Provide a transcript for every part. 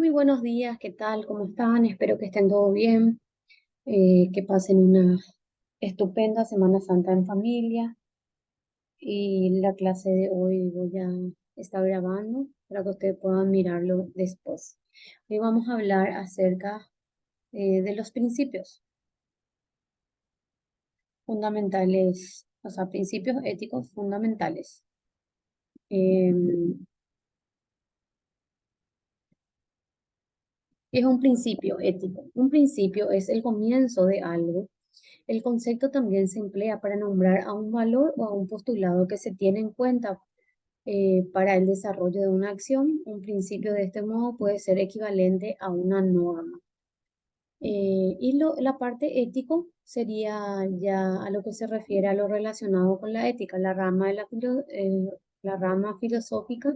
Muy buenos días, ¿qué tal? ¿Cómo están? Espero que estén todo bien, que pasen una estupenda Semana Santa en familia. Y la clase de hoy voy a estar grabando para que ustedes puedan mirarlo después. Hoy vamos a hablar acerca de los principios fundamentales, o sea, principios éticos fundamentales. Em, ¿Qué es un principio ético? Un principio es el comienzo de algo. El concepto también se emplea para nombrar a un valor o a un postulado que se tiene en cuenta para el desarrollo de una acción. Un principio de este modo puede ser equivalente a una norma. La parte ético sería ya a lo que se refiere a lo relacionado con la ética, la rama la rama filosófica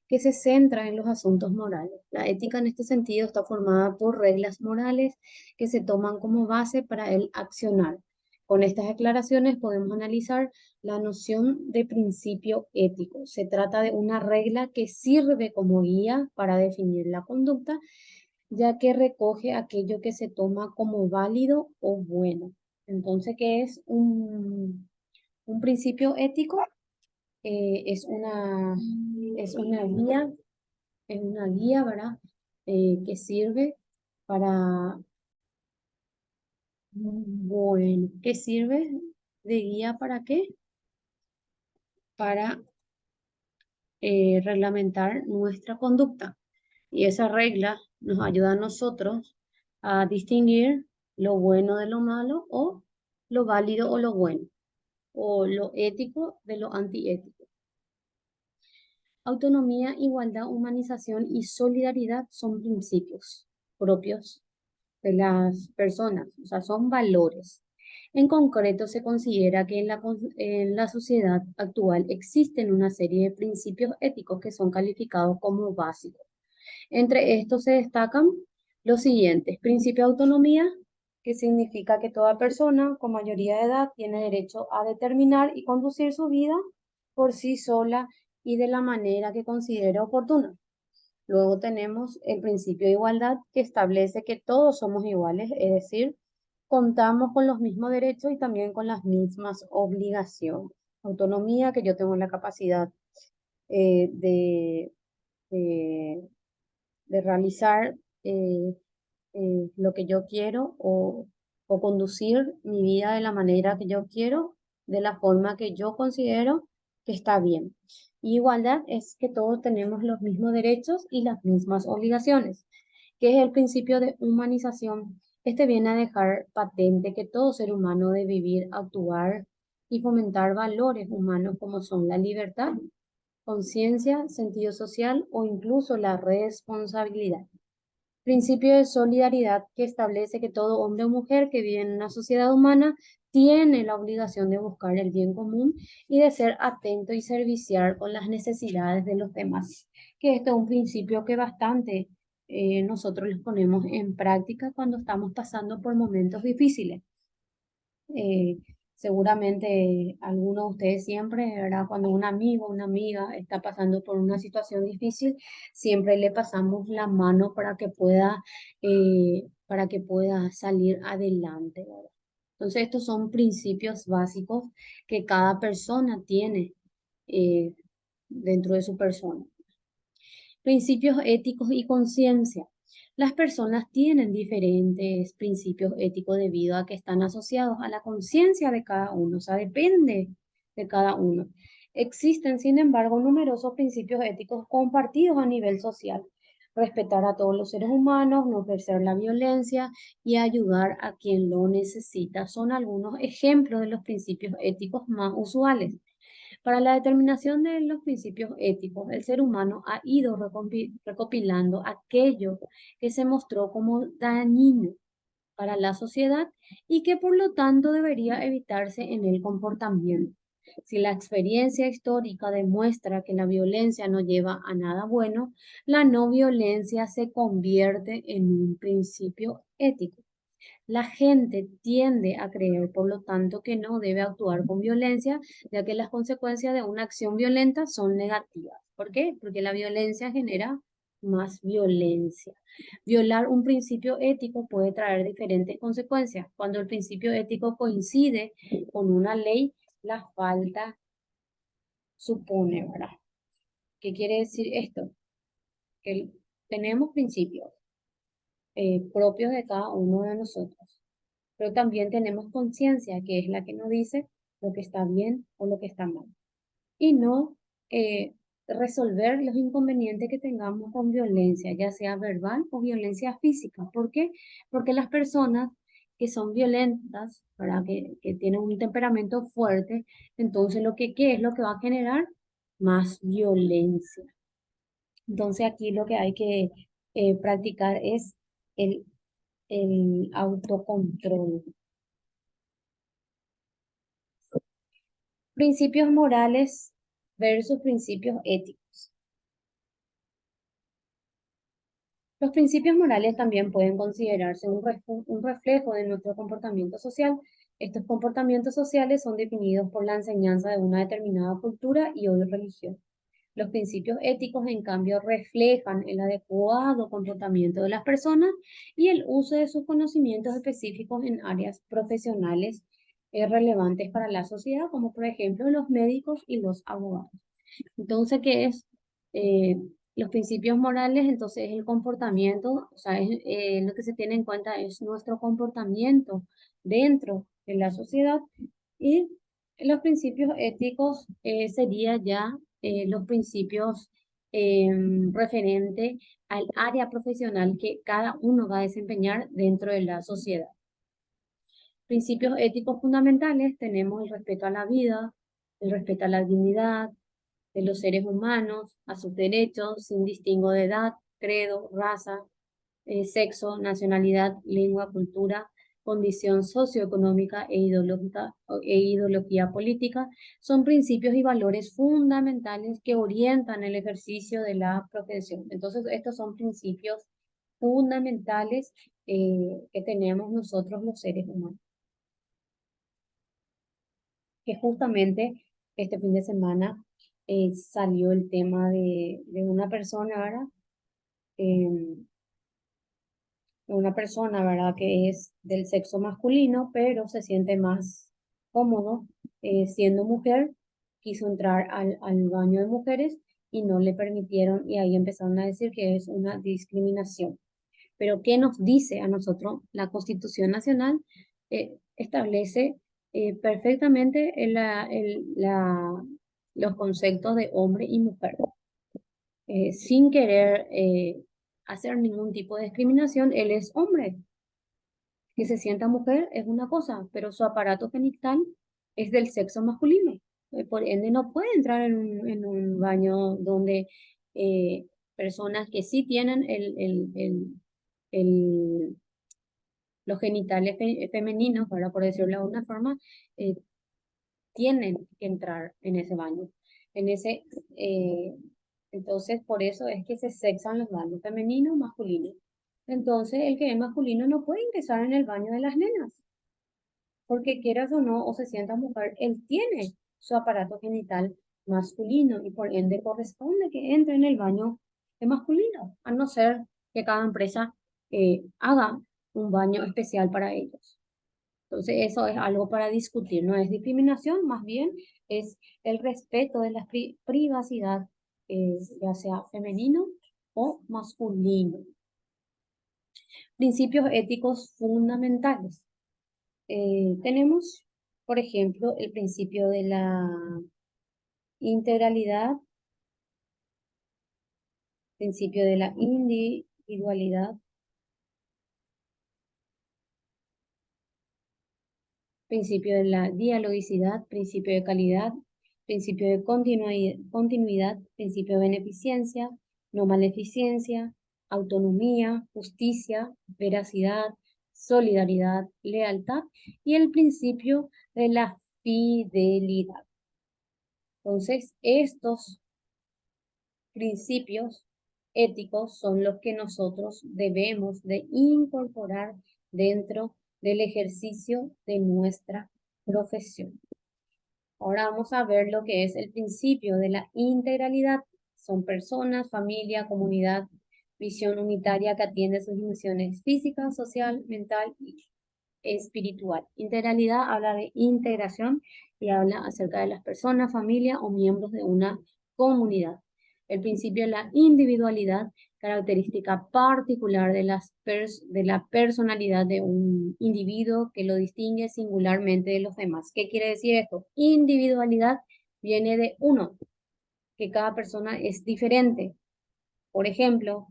que se centra en los asuntos morales. La ética en este sentido está formada por reglas morales que se toman como base para el accionar. Con estas declaraciones podemos analizar la noción de principio ético. Se trata de una regla que sirve como guía para definir la conducta ya que recoge aquello que se toma como válido o bueno. Entonces, ¿qué es un principio ético? Es una guía, ¿verdad? Que sirve para, bueno, ¿qué sirve de guía para qué? Para reglamentar nuestra conducta. Y esa regla nos ayuda a nosotros a distinguir lo bueno de lo malo o lo válido o lo bueno, o lo ético de lo antiético. Autonomía, igualdad, humanización y solidaridad son principios propios de las personas, o sea, son valores. En concreto, se considera que en la sociedad actual existen una serie de principios éticos que son calificados como básicos. Entre estos se destacan los siguientes: principio de autonomía, que significa que toda persona con mayoría de edad tiene derecho a determinar y conducir su vida por sí sola y de la manera que considere oportuna. Luego tenemos el principio de igualdad, que establece que todos somos iguales, es decir, contamos con los mismos derechos y también con las mismas obligaciones. Autonomía, que yo tengo la capacidad eh, de, de de realizar eh, lo que yo quiero o conducir mi vida de la manera que yo quiero, de la forma que yo considero que está bien. Y igualdad es que todos tenemos los mismos derechos y las mismas obligaciones, que es el principio de humanización. Este viene a dejar patente que todo ser humano debe vivir, actuar y fomentar valores humanos como son la libertad, conciencia, sentido social o incluso la responsabilidad. Principio de solidaridad, que establece que todo hombre o mujer que vive en una sociedad humana tiene la obligación de buscar el bien común y de ser atento y servicial con las necesidades de los demás. Que este es un principio que bastante nosotros los ponemos en práctica cuando estamos pasando por momentos difíciles. Eh, Seguramente algunos de ustedes siempre, ¿verdad? Cuando un amigo o una amiga está pasando por una situación difícil, siempre le pasamos la mano para que pueda salir adelante, ¿verdad? Entonces, estos son principios básicos que cada persona tiene eh, dentro de su persona. Principios éticos y conciencia. Las personas tienen diferentes principios éticos debido a que están asociados a la conciencia de cada uno, o sea, depende de cada uno. Existen, sin embargo, numerosos principios éticos compartidos a nivel social. Respetar a todos los seres humanos, no ejercer la violencia y ayudar a quien lo necesita son algunos ejemplos de los principios éticos más usuales. Para la determinación de los principios éticos, el ser humano ha ido recopilando aquello que se mostró como dañino para la sociedad y que por lo tanto debería evitarse en el comportamiento. Si la experiencia histórica demuestra que la violencia no lleva a nada bueno, la no violencia se convierte en un principio ético. La gente tiende a creer, por lo tanto, que no debe actuar con violencia, ya que las consecuencias de una acción violenta son negativas. ¿Por qué? Porque la violencia genera más violencia. Violar un principio ético puede traer diferentes consecuencias. Cuando el principio ético coincide con una ley, la falta supone, ¿verdad? ¿Qué quiere decir esto? Que tenemos principios propios de cada uno de nosotros, pero también tenemos conciencia, que es la que nos dice lo que está bien o lo que está mal. Y no resolver los inconvenientes que tengamos con violencia, ya sea verbal o violencia física. ¿Por qué? Porque las personas que son violentas, ¿verdad? Que tienen un temperamento fuerte, entonces ¿qué es lo que va a generar? Más violencia. Entonces aquí lo que hay que practicar es el, el autocontrol. Principios morales versus principios éticos. Los principios morales también pueden considerarse un reflejo de nuestro comportamiento social. Estos comportamientos sociales son definidos por la enseñanza de una determinada cultura y o religión. Los principios éticos, en cambio, reflejan el adecuado comportamiento de las personas y el uso de sus conocimientos específicos en áreas profesionales relevantes para la sociedad, como por ejemplo los médicos y los abogados. Entonces, ¿qué es? Eh, los principios morales, entonces es el comportamiento, o sea, lo que se tiene en cuenta es nuestro comportamiento dentro de la sociedad, y los principios éticos sería ya los principios referente al área profesional que cada uno va a desempeñar dentro de la sociedad. Principios éticos fundamentales tenemos el respeto a la vida, el respeto a la dignidad de los seres humanos, a sus derechos, sin distingo de edad, credo, raza, sexo, nacionalidad, lengua, cultura, condición socioeconómica e ideología política, son principios y valores fundamentales que orientan el ejercicio de la profesión. Entonces, estos son principios fundamentales que tenemos nosotros los seres humanos, que justamente este fin de semana salió el tema de una persona, ¿verdad? Em, una persona, ¿verdad? Que es del sexo masculino, pero se siente más cómodo siendo mujer, quiso entrar al baño de mujeres y no le permitieron, y ahí empezaron a decir que es una discriminación. Pero ¿qué nos dice a nosotros? La Constitución Nacional establece perfectamente los conceptos de hombre y mujer. Sin querer hacer ningún tipo de discriminación, él es hombre. Que se sienta mujer es una cosa, pero su aparato genital es del sexo masculino. Por ende, no puede entrar en un baño donde eh, personas que sí tienen el- los genitales femeninos, ¿verdad? Por decirlo de alguna forma, eh, tienen que entrar en ese baño. En ese, eh, entonces, por eso es que se sexan los baños femenino, masculino. Entonces, el que es masculino no puede ingresar en el baño de las nenas, porque quieras o no, o se sienta mujer, él tiene su aparato genital masculino y por ende corresponde que entre en el baño de masculino, a no ser que cada empresa haga un baño especial para ellos. Entonces, eso es algo para discutir, no es discriminación, más bien es el respeto de la privacidad, ya sea femenino o masculino. Principios éticos fundamentales. Tenemos, por ejemplo, el principio de la integralidad, principio de la individualidad, principio de la dialogicidad, principio de calidad, principio de continuidad, principio de beneficencia, no maleficencia, autonomía, justicia, veracidad, solidaridad, lealtad y el principio de la fidelidad. Entonces, estos principios éticos son los que nosotros debemos de incorporar dentro del ejercicio de nuestra profesión. Ahora vamos a ver lo que es el principio de la integralidad. Son personas, familia, comunidad, visión unitaria que atiende sus dimensiones física, social, mental y espiritual. Integralidad habla de integración y habla acerca de las personas, familia o miembros de una comunidad. El principio de la individualidad, característica particular de de la personalidad de un individuo que lo distingue singularmente de los demás. ¿Qué quiere decir esto? Individualidad viene de uno, que cada persona es diferente. Por ejemplo,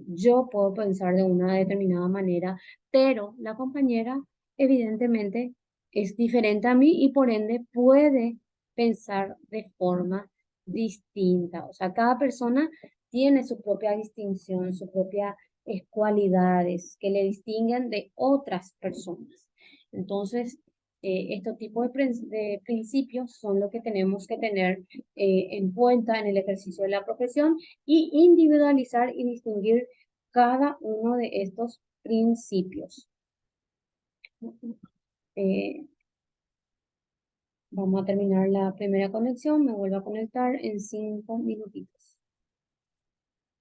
yo puedo pensar de una determinada manera, pero la compañera evidentemente es diferente a mí y por ende puede pensar de forma distinta. O sea, cada persona tiene su propia distinción, sus propias cualidades que le distinguen de otras personas. Entonces, estos tipos de principios son lo que tenemos que tener en cuenta en el ejercicio de la profesión y individualizar y distinguir cada uno de estos principios. Eh, Vamos a terminar la primera conexión, me vuelvo a conectar en 5 minutitos.